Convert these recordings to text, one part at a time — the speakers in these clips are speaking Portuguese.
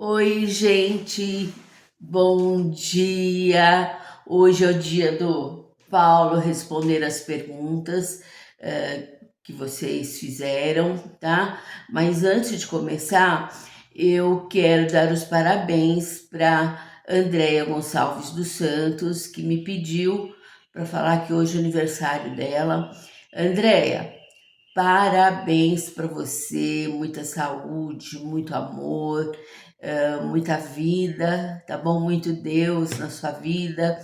Oi, gente, bom dia. Hoje é o dia do Paulo responder as perguntas que vocês fizeram, tá? Mas antes de começar, eu quero dar os parabéns para Andréia Gonçalves dos Santos, que me pediu para falar que hoje é aniversário dela. Andréia, parabéns para você, muita saúde, muito amor, muita vida, tá bom? Muito Deus na sua vida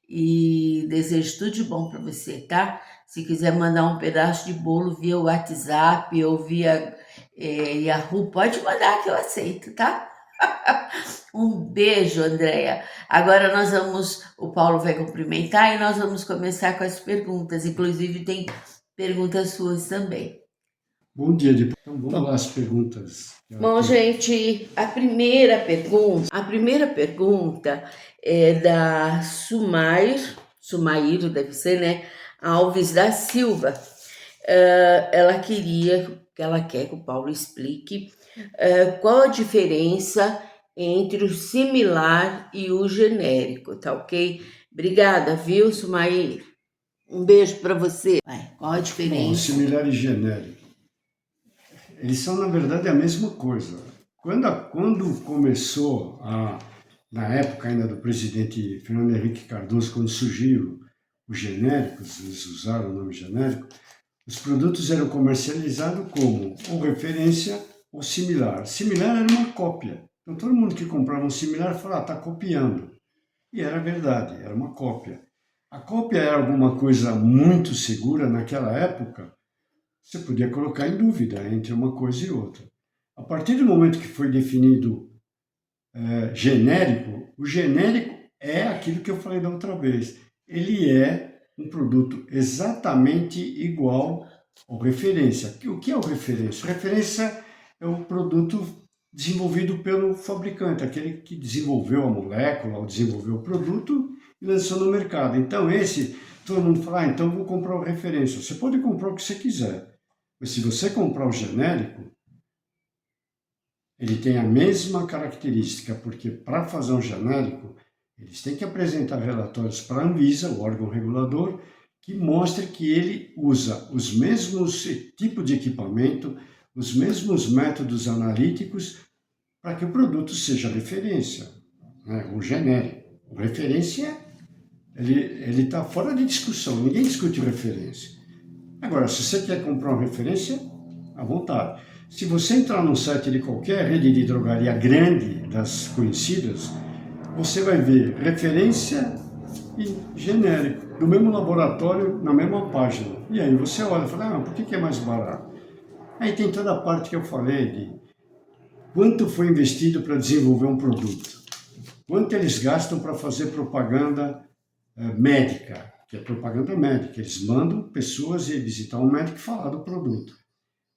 e desejo tudo de bom para você, tá? Se quiser mandar um pedaço de bolo via WhatsApp ou via Yahoo, pode mandar que eu aceito, tá? Um beijo, Andréia. Agora o Paulo vai cumprimentar e nós vamos começar com as perguntas. Inclusive tem perguntas suas também. Bom dia, então vamos lá as perguntas. Bom, gente, a primeira pergunta é da Sumairo deve ser, né? Alves da Silva. Ela quer que o Paulo explique qual a diferença entre o similar e o genérico, tá ok? Obrigada, viu, Sumair? Um beijo para você. Qual a Bom, diferença? similar e genérico. Eles são, na verdade, a mesma coisa. Quando começou, na época ainda do presidente Fernando Henrique Cardoso, quando surgiu os genéricos, eles usaram o nome genérico, os produtos eram comercializados como ou referência ou similar. Similar era uma cópia. Então todo mundo que comprava um similar falava, está copiando. E era verdade, era uma cópia. A cópia era alguma coisa muito segura naquela época, você podia colocar em dúvida entre uma coisa e outra. A partir do momento que foi definido genérico, o genérico é aquilo que eu falei da outra vez. Ele é um produto exatamente igual ao referência. O que é o referência? O referência é o produto desenvolvido pelo fabricante, aquele que desenvolveu a molécula, ou desenvolveu o produto e lançou no mercado. Então todo mundo fala, então vou comprar o referência. Você pode comprar o que você quiser, mas se você comprar o genérico, ele tem a mesma característica, porque para fazer um genérico, eles têm que apresentar relatórios para a Anvisa, o órgão regulador, que mostre que ele usa os mesmos tipos de equipamento, os mesmos métodos analíticos para que o produto seja referência, né? O genérico. O referência, ele está fora de discussão, ninguém discute referência. Agora, se você quer comprar uma referência, à vontade. Se você entrar num site de qualquer rede de drogaria grande, das conhecidas, você vai ver referência e genérico, do mesmo laboratório, na mesma página. E aí você olha e fala, por que é mais barato? Aí tem toda a parte que eu falei de quanto foi investido para desenvolver um produto, quanto eles gastam para fazer propaganda médica, que é propaganda médica. Eles mandam pessoas ir visitar um médico e falar do produto.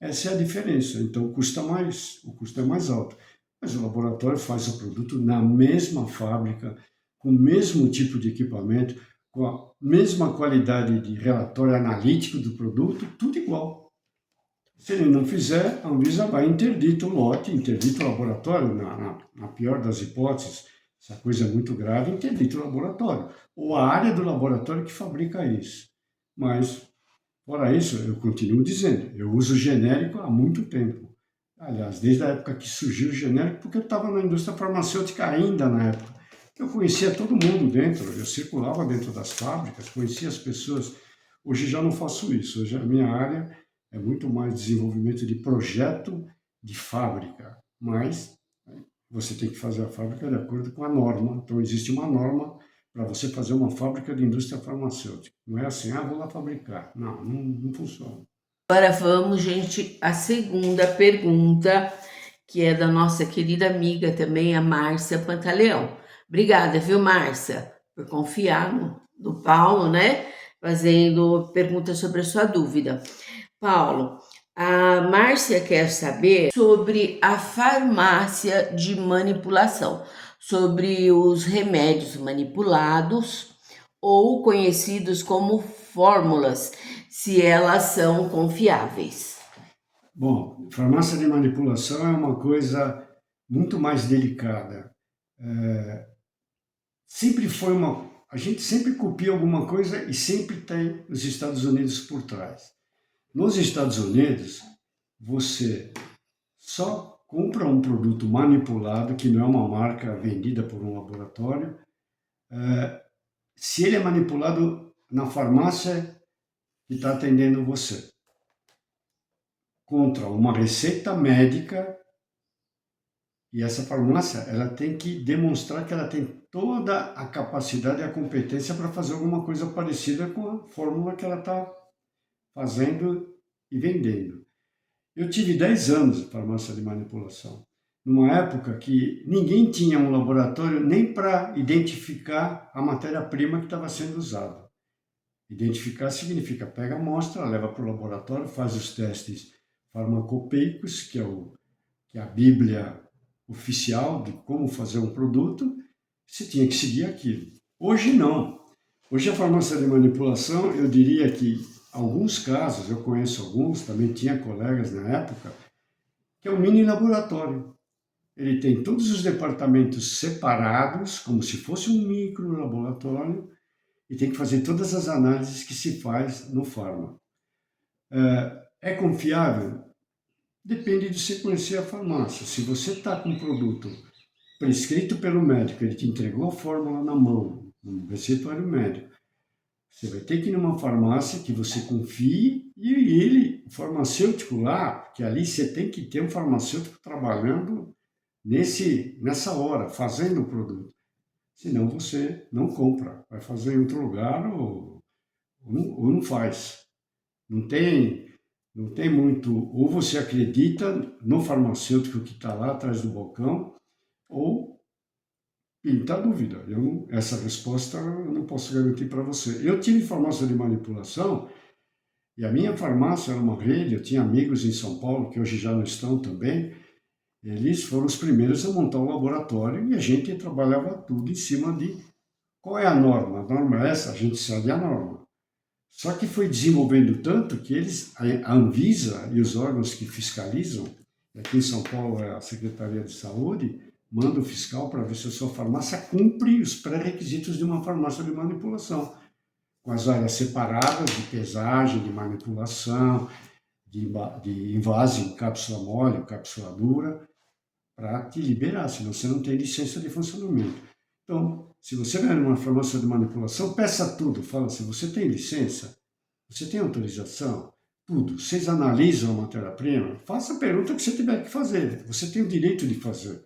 Essa é a diferença. Então o custo é mais alto. Mas o laboratório faz o produto na mesma fábrica, com o mesmo tipo de equipamento, com a mesma qualidade de relatório analítico do produto, tudo igual. Se ele não fizer, a Anvisa vai interdita o lote, interdita o laboratório, na pior das hipóteses, se a coisa é muito grave, interdita o laboratório, ou a área do laboratório que fabrica isso. Mas, fora isso, eu continuo dizendo, eu uso genérico há muito tempo. Aliás, desde a época que surgiu o genérico, porque eu estava na indústria farmacêutica ainda na época. Eu conhecia todo mundo dentro, eu circulava dentro das fábricas, conhecia as pessoas. Hoje já não faço isso, hoje a minha área é muito mais desenvolvimento de projeto de fábrica, mas você tem que fazer a fábrica de acordo com a norma. Então existe uma norma para você fazer uma fábrica de indústria farmacêutica. Não é assim, vou lá fabricar. Não funciona. Agora vamos, gente, à segunda pergunta, que é da nossa querida amiga também, a Márcia Pantaleão. Obrigada, viu, Márcia, por confiar no Paulo, né? Fazendo perguntas sobre a sua dúvida. Paulo, a Márcia quer saber sobre a farmácia de manipulação, sobre os remédios manipulados ou conhecidos como fórmulas, se elas são confiáveis. Bom, farmácia de manipulação é uma coisa muito mais delicada. Sempre foi a gente sempre copia alguma coisa e sempre tem os Estados Unidos por trás. Nos Estados Unidos, você só compra um produto manipulado, que não é uma marca vendida por um laboratório, se ele é manipulado na farmácia que está atendendo você, contra uma receita médica. E essa farmácia, ela tem que demonstrar que ela tem toda a capacidade e a competência para fazer alguma coisa parecida com a fórmula que ela está fazendo e vendendo. Eu tive 10 anos de farmácia de manipulação, numa época que ninguém tinha um laboratório nem para identificar a matéria-prima que estava sendo usada. Identificar significa pega a amostra, leva para o laboratório, faz os testes farmacopeicos, que é a Bíblia oficial de como fazer um produto, você tinha que seguir aquilo. Hoje não. Hoje a farmácia de manipulação, eu diria que alguns casos, eu conheço alguns, também tinha colegas na época, que é um mini laboratório. Ele tem todos os departamentos separados, como se fosse um micro laboratório, e tem que fazer todas as análises que se faz no farma. É confiável? Depende de você conhecer a farmácia. Se você está com um produto prescrito pelo médico, ele te entregou a fórmula na mão, no receituário médico, você vai ter que ir numa farmácia que você confie e ele, o farmacêutico lá, porque ali você tem que ter um farmacêutico trabalhando nessa hora, fazendo o produto. Senão você não compra, vai fazer em outro lugar ou não faz. Não tem muito, ou você acredita no farmacêutico que está lá atrás do balcão, ou pinta a dúvida. Essa resposta eu não posso garantir para você. Eu tive farmácia de manipulação, e a minha farmácia era uma rede, eu tinha amigos em São Paulo, que hoje já não estão também, eles foram os primeiros a montar um laboratório, e a gente trabalhava tudo em cima de qual é a norma. A norma é essa, a gente segue a norma. Só que foi desenvolvendo tanto que a Anvisa e os órgãos que fiscalizam, aqui em São Paulo é a Secretaria de Saúde, manda o fiscal para ver se a sua farmácia cumpre os pré-requisitos de uma farmácia de manipulação, com as áreas separadas de pesagem, de manipulação, de invase em cápsula mole, cápsula dura, para te liberar, senão você não tem licença de funcionamento. Então, se você vai numa farmácia de manipulação, peça tudo. Fala assim, você tem licença? Você tem autorização? Tudo. Vocês analisam a matéria-prima? Faça a pergunta que você tiver que fazer. Você tem o direito de fazer.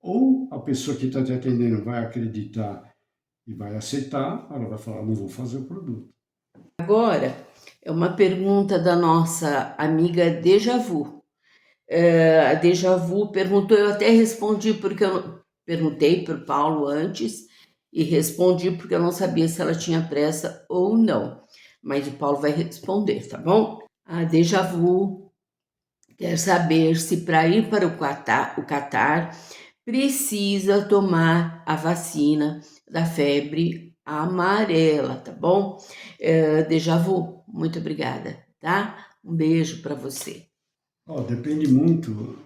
Ou a pessoa que está te atendendo vai acreditar e vai aceitar, ela vai falar, não vou fazer o produto. Agora, é uma pergunta da nossa amiga Deja Vu. A Deja Vu perguntou, eu até respondi porque eu perguntei para o Paulo antes e respondi porque eu não sabia se ela tinha pressa ou não. Mas o Paulo vai responder, tá bom? A Deja Vu quer saber se para ir para o Catar precisa tomar a vacina da febre amarela, tá bom? Deja Vu, muito obrigada, tá? Um beijo para você. Depende muito,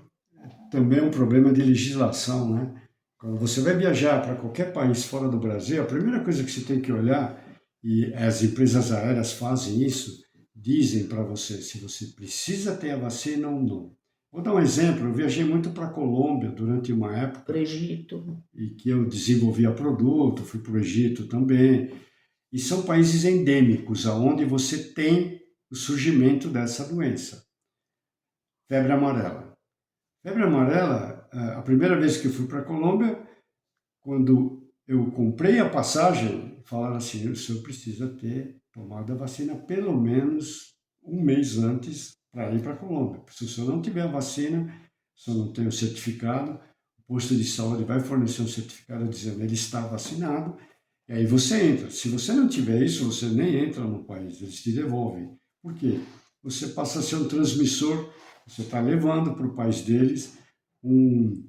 também é um problema de legislação, né? Quando você vai viajar para qualquer país fora do Brasil, a primeira coisa que você tem que olhar, e as empresas aéreas fazem isso, dizem para você se você precisa ter a vacina ou não. Vou dar um exemplo, eu viajei muito para a Colômbia durante uma época. Para o Egito. E que eu desenvolvia produto, fui para o Egito também. E são países endêmicos, onde você tem o surgimento dessa doença. Febre amarela. Febre amarela, a primeira vez que eu fui para a Colômbia, quando eu comprei a passagem, falaram assim, o senhor precisa ter tomado a vacina pelo menos um mês antes para ir para a Colômbia. Se o senhor não tiver a vacina, se o senhor não tem o certificado, o posto de saúde vai fornecer um certificado dizendo que ele está vacinado, e aí você entra. Se você não tiver isso, você nem entra no país, eles te devolvem. Por quê? Você passa a ser um transmissor, você está levando para o país deles o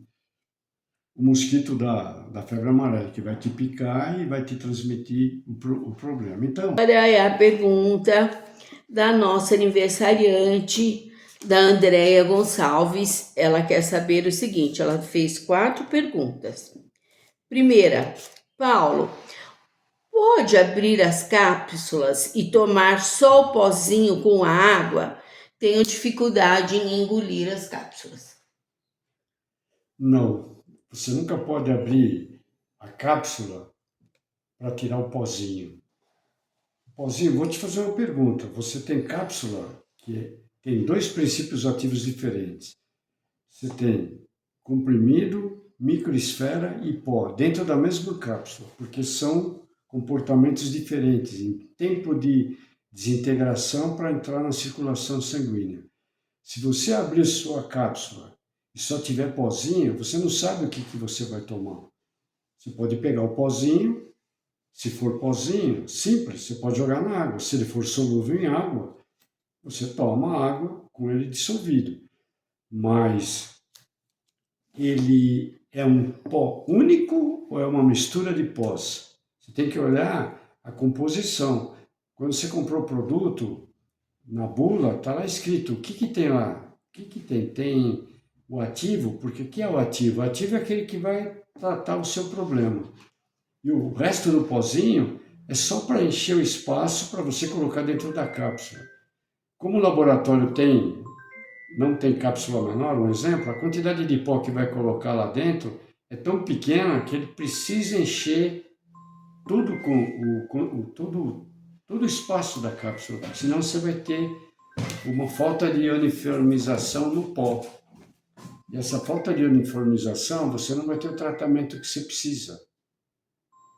mosquito da febre amarela, que vai te picar e vai te transmitir o problema. Então, agora é a pergunta da nossa aniversariante da Andréia Gonçalves. Ela quer saber o seguinte, ela fez 4 perguntas. Primeira, Paulo, pode abrir as cápsulas e tomar só o pozinho com a água? Tenho dificuldade em engolir as cápsulas. Não, você nunca pode abrir a cápsula para tirar o pozinho. Pozinho, vou te fazer uma pergunta. Você tem cápsula tem dois princípios ativos diferentes. Você tem comprimido, microesfera e pó dentro da mesma cápsula, porque são comportamentos diferentes em tempo de desintegração para entrar na circulação sanguínea. Se você abrir sua cápsula e só tiver pozinho, você não sabe o que você vai tomar. Você pode pegar o pozinho, se for pozinho, simples, você pode jogar na água. Se ele for solúvel em água, você toma água com ele dissolvido. Mas ele é um pó único ou é uma mistura de pós? Você tem que olhar a composição. Quando você comprou o produto, na bula, está lá escrito o que tem lá. O que tem? Tem o ativo, porque o que é o ativo? O ativo é aquele que vai tratar o seu problema. E o resto do pozinho é só para encher o espaço para você colocar dentro da cápsula. Como o laboratório não tem cápsula menor, um exemplo, a quantidade de pó que vai colocar lá dentro é tão pequena que ele precisa encher tudo todo o espaço da cápsula, senão você vai ter uma falta de uniformização no pó. E essa falta de uniformização, você não vai ter o tratamento que você precisa.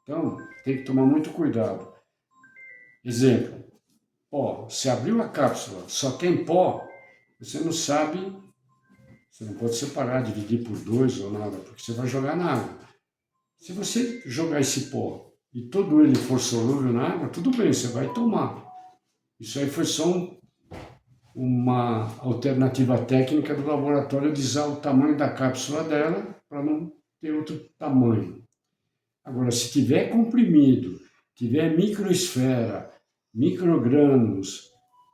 Então, tem que tomar muito cuidado. Exemplo, pó. Você abriu a cápsula, só tem pó, você não sabe, você não pode separar, dividir por 2 ou nada, porque você vai jogar na água. Se você jogar esse pó e todo ele for solúvel na água, tudo bem, você vai tomar. Isso aí foi só uma alternativa técnica do laboratório de usar o tamanho da cápsula dela para não ter outro tamanho. Agora, se tiver comprimido, tiver microesfera, microgrânulos,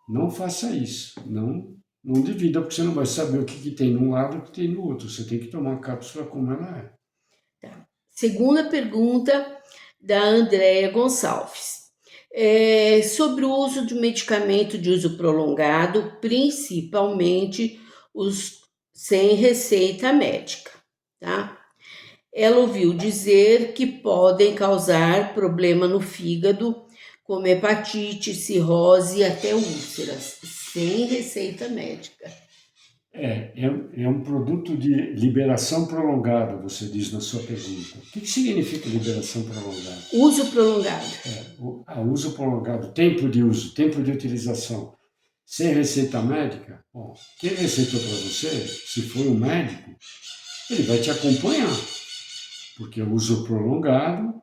não faça isso. Não divida, porque você não vai saber o que tem num lado e o que tem no outro. Você tem que tomar a cápsula como ela é. Tá. Segunda pergunta da Andréia Gonçalves. Sobre o uso de medicamento de uso prolongado, principalmente os sem receita médica, tá? Ela ouviu dizer que podem causar problema no fígado, como hepatite, cirrose e até úlceras, sem receita médica. É um produto de liberação prolongada, você diz na sua pergunta. O que significa liberação prolongada? Uso prolongado. Uso prolongado, tempo de uso, tempo de utilização. Sem receita médica, bom, quem receitou para você, se for um médico, ele vai te acompanhar, porque o uso prolongado,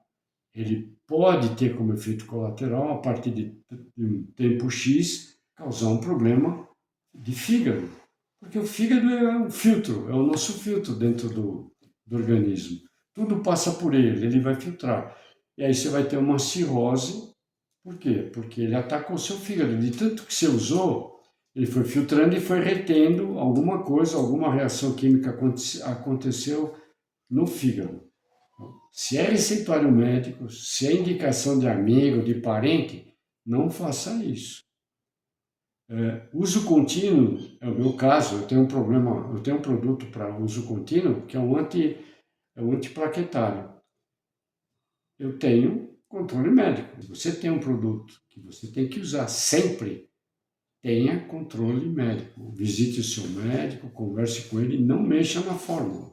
ele pode ter como efeito colateral, a partir de um tempo X, causar um problema de fígado. Porque o fígado é um filtro, é o nosso filtro dentro do organismo. Tudo passa por ele vai filtrar. E aí você vai ter uma cirrose. Por quê? Porque ele atacou o seu fígado. De tanto que você usou, ele foi filtrando e foi retendo alguma coisa, alguma reação química aconteceu no fígado. Se é receituário médico, se é indicação de amigo, de parente, não faça isso. Uso contínuo, é o meu caso, eu tenho um produto para uso contínuo que é um antiplaquetário. Eu tenho controle médico. Você tem um produto que você tem que usar sempre, tenha controle médico. Visite o seu médico, converse com ele, não mexa na fórmula,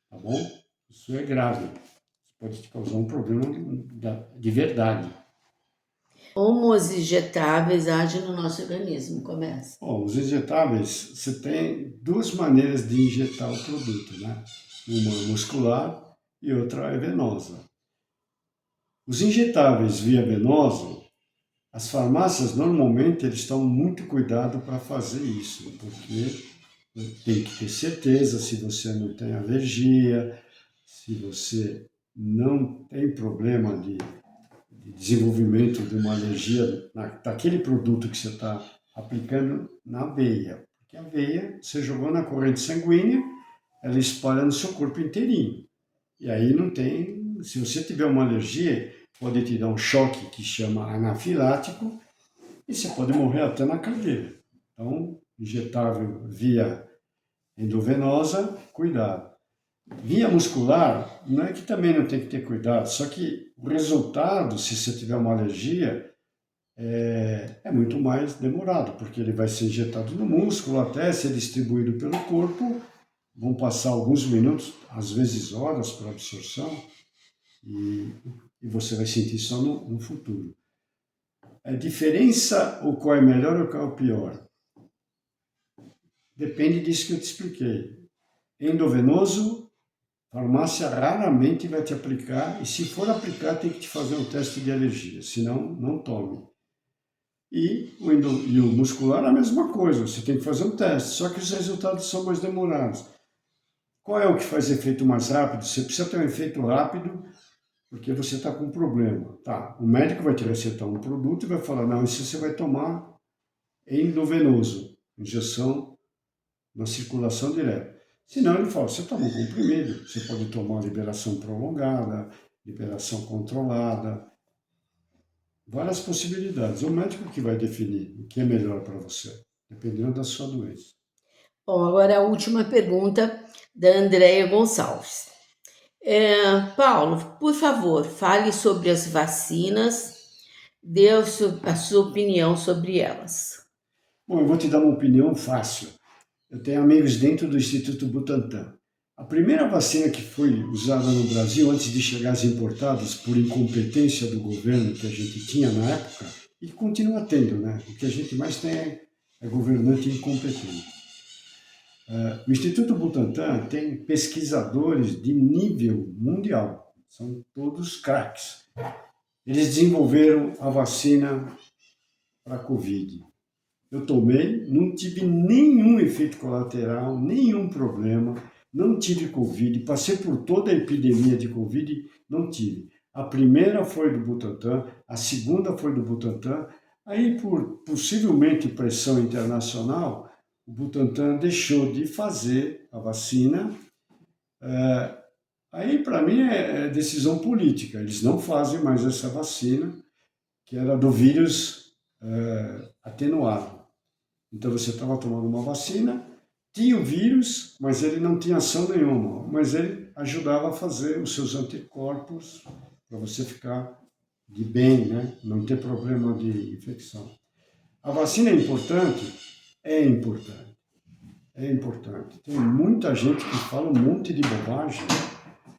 tá bom? Isso é grave, pode te causar um problema de verdade. Como os injetáveis agem no nosso organismo? Começa. Bom, os injetáveis, você tem duas maneiras de injetar o produto, né? Uma muscular e outra é venosa. Os injetáveis via venosa, as farmácias normalmente eles tomam muito cuidado para fazer isso, porque tem que ter certeza se você não tem alergia, se você não tem problema de desenvolvimento de uma alergia daquele produto que você está aplicando na veia. Que a veia, você jogou na corrente sanguínea, ela espalha no seu corpo inteirinho. E aí não tem. Se você tiver uma alergia, pode te dar um choque que chama anafilático e você pode morrer até na cadeira. Então, injetável via endovenosa, cuidado. Via muscular, não é que também não tem que ter cuidado, só que o resultado, se você tiver uma alergia, é muito mais demorado, porque ele vai ser injetado no músculo até ser distribuído pelo corpo, vão passar alguns minutos, às vezes horas para absorção, e, e você vai sentir só no futuro. A diferença, ou qual é melhor ou qual é o pior? Depende disso que eu te expliquei. Endovenoso, farmácia raramente vai te aplicar, e se for aplicar, tem que te fazer um teste de alergia, senão não tome. E o muscular é a mesma coisa, você tem que fazer um teste, só que os resultados são mais demorados. Qual é o que faz efeito mais rápido? Você precisa ter um efeito rápido porque você está com um problema. Tá, o médico vai te recetar um produto e vai falar, não, isso você vai tomar endovenoso, injeção na circulação direta. Senão ele fala, você toma um comprimido, você pode tomar liberação prolongada, liberação controlada, várias possibilidades. É o médico que vai definir o que é melhor para você, dependendo da sua doença. Bom, agora a última pergunta da Andréia Gonçalves. Paulo, por favor, fale sobre as vacinas, dê a sua opinião sobre elas. Bom, eu vou te dar uma opinião fácil. Eu tenho amigos dentro do Instituto Butantan. A primeira vacina que foi usada no Brasil, antes de chegar às importadas, por incompetência do governo que a gente tinha na época, e continua tendo, né? O que a gente mais tem é governante incompetente. O Instituto Butantan tem pesquisadores de nível mundial, são todos craques. Eles desenvolveram a vacina para a Covid. Eu tomei, não tive nenhum efeito colateral, nenhum problema, não tive Covid, passei por toda a epidemia de Covid, não tive. A primeira foi do Butantan, a segunda foi do Butantan, aí por possivelmente pressão internacional, o Butantan deixou de fazer a vacina. Aí para mim é decisão política, eles não fazem mais essa vacina, que era do vírus atenuado. Então você estava tomando uma vacina, tinha o vírus, mas ele não tinha ação nenhuma, mas ele ajudava a fazer os seus anticorpos para você ficar de bem, né? Não ter problema de infecção. A vacina é importante? É importante. É importante. Tem muita gente que fala um monte de bobagem.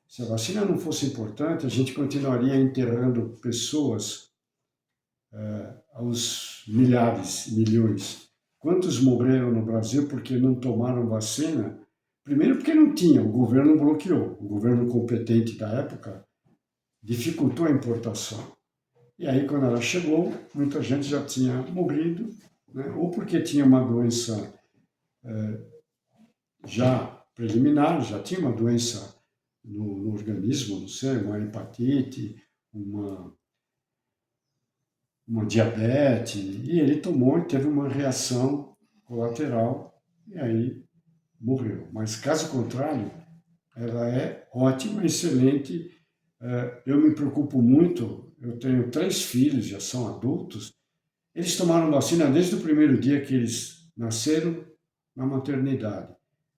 Se a vacina não fosse importante, a gente continuaria enterrando pessoas aos milhares, milhões. Quantos morreram no Brasil porque não tomaram vacina? Primeiro porque não tinha, o governo bloqueou. O governo competente da época dificultou a importação. E aí, quando ela chegou, muita gente já tinha morrido, né? Ou porque tinha uma doença já preliminar, já tinha uma doença no organismo, não sei, uma hepatite, uma diabetes, e ele tomou e teve uma reação colateral, e aí morreu. Mas, caso contrário, ela é ótima, excelente. Eu me preocupo muito, eu tenho 3 filhos, já são adultos, eles tomaram vacina desde o primeiro dia que eles nasceram na maternidade.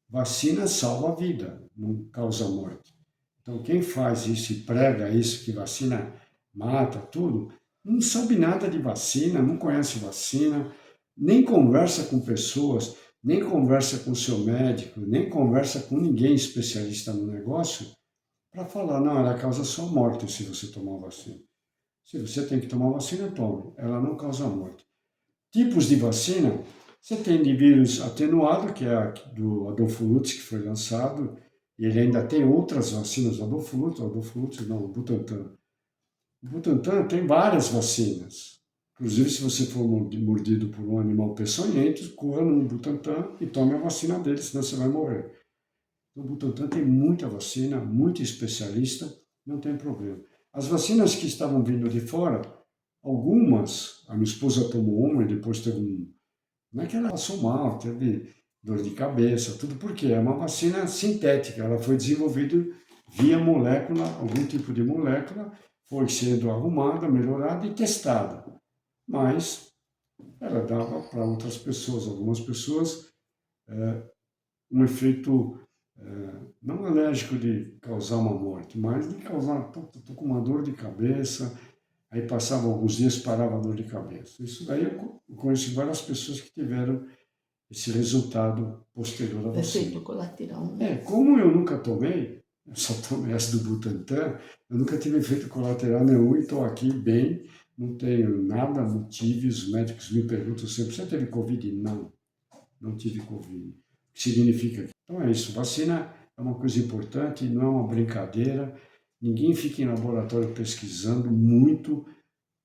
Vacina salva a vida, não causa morte. Então, quem faz isso e prega isso, que vacina mata, tudo, não sabe nada de vacina, não conhece vacina, nem conversa com pessoas, nem conversa com seu médico, nem conversa com ninguém especialista no negócio para falar, não, ela causa só morte se você tomar vacina. Se você tem que tomar vacina, tome. Ela não causa morte. Tipos de vacina, você tem de vírus atenuado, que é a do Adolfo Lutz, que foi lançado, e ele ainda tem outras vacinas, o Butantan. O Butantan tem várias vacinas. Inclusive, se você for mordido por um animal peçonhento, corra no Butantan e tome a vacina dele, senão você vai morrer. Então, o Butantan tem muita vacina, muito especialista, não tem problema. As vacinas que estavam vindo de fora, algumas, a minha esposa tomou uma e depois teve um... Não é que ela passou mal, teve dor de cabeça, tudo porque é uma vacina sintética, ela foi desenvolvida via molécula, algum tipo de molécula, foi sendo arrumada, melhorada e testada. Mas ela dava para outras pessoas, algumas pessoas, um efeito não alérgico de causar uma morte, mas de causar, estou com uma dor de cabeça, aí passava alguns dias, parava a dor de cabeça. Isso daí eu conheci várias pessoas que tiveram esse resultado posterior à vacina. Efeito colateral, né? Como eu nunca tomei, eu só tomei essa do Butantan, eu nunca tive efeito colateral nenhum e estou aqui bem, não tenho nada, não tive, os médicos me perguntam sempre, você teve Covid? Não, não tive Covid. O que significa? Então é isso, vacina é uma coisa importante, não é uma brincadeira, ninguém fica em laboratório pesquisando muito,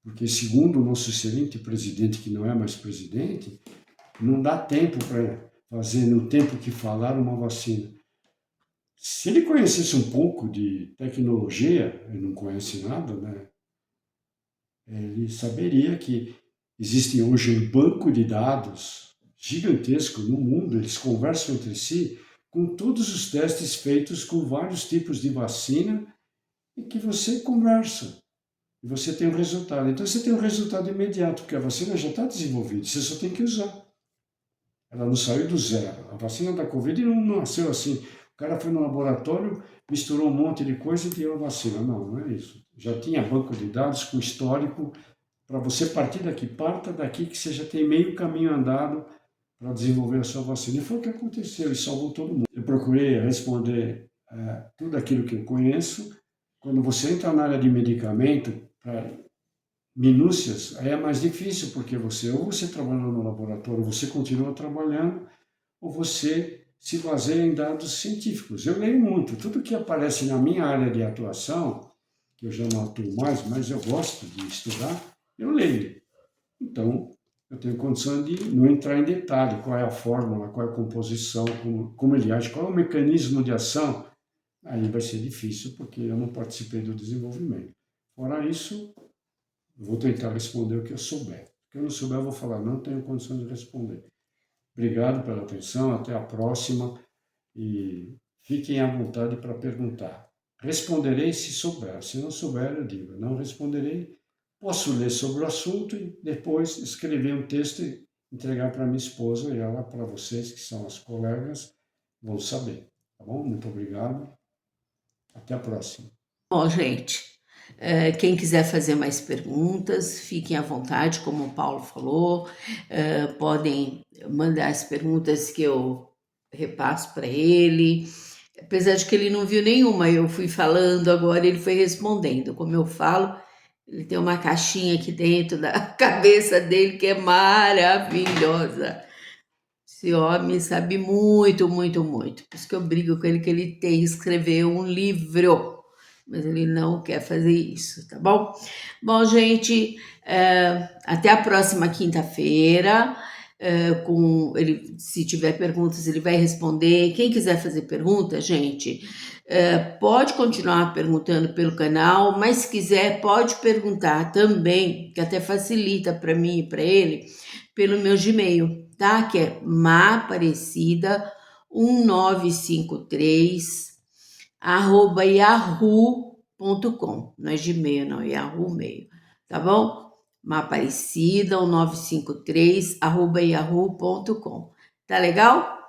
porque segundo o nosso excelente presidente, que não é mais presidente, não dá tempo para fazer, no tempo que falaram, uma vacina. Se ele conhecesse um pouco de tecnologia, ele não conhece nada, né? Ele saberia que existe hoje um banco de dados gigantesco no mundo, eles conversam entre si com todos os testes feitos com vários tipos de vacina e que você conversa e você tem um resultado. Então você tem um resultado imediato, porque a vacina já está desenvolvida, você só tem que usar. Ela não saiu do zero. A vacina da Covid não nasceu assim. O cara foi no laboratório, misturou um monte de coisa e deu a vacina. Não, não é isso. Já tinha banco de dados com histórico para você partir daqui. Parta daqui que você já tem meio caminho andado para desenvolver a sua vacina. E foi o que aconteceu e salvou todo mundo. Eu procurei responder tudo aquilo que eu conheço. Quando você entra na área de medicamento, para minúcias, aí é mais difícil, porque ou você trabalha no laboratório, você continua trabalhando, ou você se baseia em dados científicos. Eu leio muito, tudo que aparece na minha área de atuação, que eu já não atuo mais, mas eu gosto de estudar, eu leio. Então, eu tenho condição de não entrar em detalhe, qual é a fórmula, qual é a composição, como ele age, qual é o mecanismo de ação, aí vai ser difícil, porque eu não participei do desenvolvimento. Fora isso, eu vou tentar responder o que eu souber. O que eu não souber, eu vou falar, não tenho condição de responder. Obrigado pela atenção, até a próxima e fiquem à vontade para perguntar. Responderei se souber, se não souber, eu digo, não responderei. Posso ler sobre o assunto e depois escrever um texto e entregar para minha esposa e ela para vocês, que são as colegas, vão saber. Tá bom? Muito obrigado. Até a próxima. Bom, gente, quem quiser fazer mais perguntas, fiquem à vontade, como o Paulo falou, podem mandar as perguntas que eu repasso para ele. Apesar de que ele não viu nenhuma, eu fui falando, agora ele foi respondendo. Como eu falo, ele tem uma caixinha aqui dentro da cabeça dele que é maravilhosa. Esse homem sabe muito, muito, muito. Por isso que eu brigo com ele que ele tem que escrever um livro. Mas ele não quer fazer isso, tá bom? Bom, gente, até a próxima quinta-feira. Se tiver perguntas, ele vai responder. Quem quiser fazer pergunta, gente, pode continuar perguntando pelo canal, mas se quiser, pode perguntar também, que até facilita para mim e para ele, pelo meu Gmail, tá? Que é maparecida1953 @yahoo.com. Não é Gmail, não, é Yahoo Mail, tá bom? Maparecida1953 @yahoo.com. Tá legal?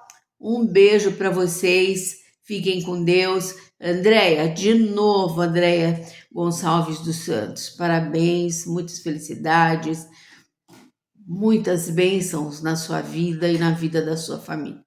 Um beijo para vocês, fiquem com Deus. Andréia, de novo, Andréia Gonçalves dos Santos, parabéns, muitas felicidades, muitas bênçãos na sua vida e na vida da sua família.